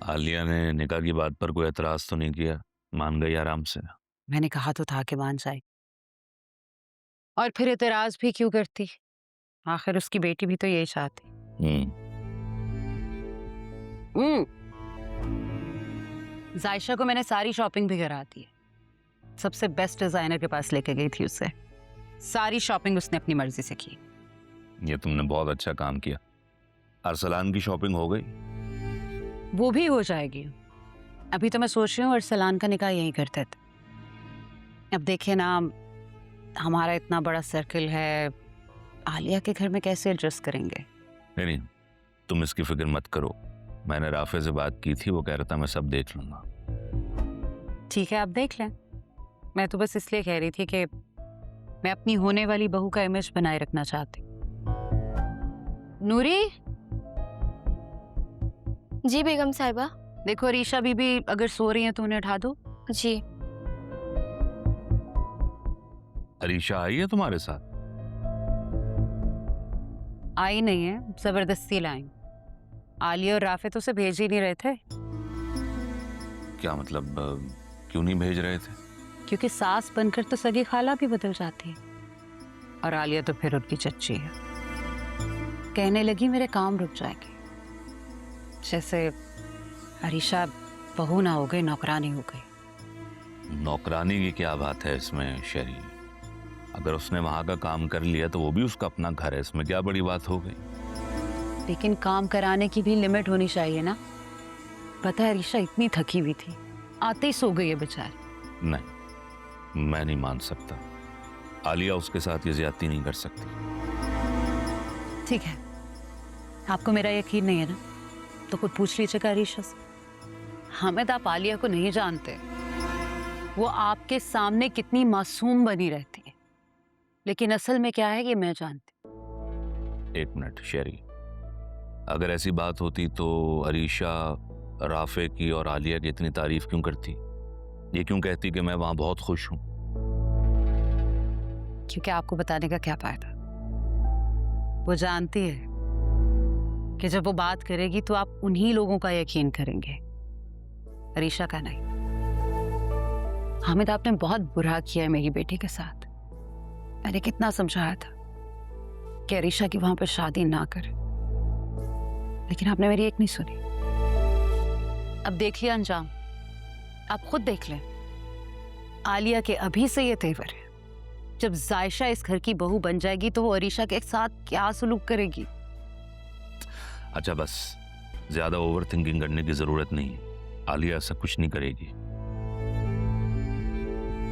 आलिया ने निकाह की बात पर कोई एतराज तो नहीं किया? मान गई आराम से? मैंने कहा तो था कि मान जाए। और फिर एतराज भी क्यों करती? आखिर उसकी बेटी भी तो यही चाहती। हम्म। हम्म। जायशा को मैंने सारी शॉपिंग भी करा दी है। सबसे बेस्ट डिजाइनर के पास लेके गई थी उसे। सारी शॉपिंग उसने अपनी मर्जी से की। ये तुमने बहुत अच्छा काम किया। अरसलान की शॉपिंग हो गई? वो भी हो जाएगी। अभी तो मैं सोच रही हूँ अरसलान का निकाह यहीं करते थे। अब देखिए ना, हमारा इतना बड़ा सर्कल है, आलिया के घर में कैसे एडजस्ट करेंगे? नहीं नहीं, तुम इसकी फिक्र मत करो। मैंने राफे से बात की थी, वो कह रहा था मैं सब देख लूंगा। ठीक है, आप देख लें। मैं तो बस इसलिए कह रही थी कि मैं अपनी होने वाली बहू का इमेज बनाए रखना चाहती। नूरी, जी बेगम साहिबा। देखो रीशा बीबी अगर सो रही हैं तो उन्हें उठा दो। जी। अरीशा आई है तुम्हारे साथ? आई नहीं है, जबरदस्ती लाई। आलिया और राफे तो उसे भेज ही नहीं रहे थे। क्या मतलब, क्यों नहीं भेज रहे थे? क्योंकि सास बनकर तो सगी खाला भी बदल जाती है, और आलिया तो फिर उनकी चच्ची है। कहने लगी मेरे काम रुक जाएंगे, जैसे अरीशा बहू ना हो गई नौकरानी हो गई। नौकरानी की क्या बात है इसमें शेरी? अगर उसने वहां का काम कर लिया तो वो भी उसका अपना घर है, इसमें क्या बड़ी बात हो गई? लेकिन काम कराने की भी लिमिट होनी चाहिए ना। पता है अरीशा इतनी थकी हुई थी, आते ही सो गई है बेचारी। नहीं, मैं नहीं मान सकता। आलिया उसके साथ ये ज्यादती नहीं कर सकती। ठीक है, आपको मेरा यकीन नहीं है ना, तो खुद पूछ लीजिएगा अरीशा से। हामिद, आप आलिया को नहीं जानते। वो आपके सामने कितनी मासूम बनी रहती है, लेकिन असल में क्या है ये मैं जानती। एक मिनट शेरी, अगर ऐसी बात होती तो अरीशा राफे की और आलिया की इतनी तारीफ क्यों करती? ये क्यों कहती कि मैं वहां बहुत खुश हूं? क्योंकि आपको बताने का क्या फायदा? वो जानती है कि जब वो बात करेगी तो आप उन्हीं लोगों का यकीन करेंगे, अरीशा का नहीं। हामिद, आपने बहुत बुरा किया है मेरी बेटी के साथ। मैंने कितना समझाया था कि अरीशा की वहां पर शादी ना करे, लेकिन आपने मेरी एक नहीं सुनी। अब देख लिया अंजाम, आप खुद देख लें। आलिया के अभी से ये तेवर है, जब जायशा इस घर की बहू बन जाएगी तो वो अरीशा के साथ क्या सलूक करेगी। अच्छा बस, ज्यादा ओवर थिंकिंग करने की जरूरत नहीं है। आलिया ऐसा कुछ नहीं करेगी।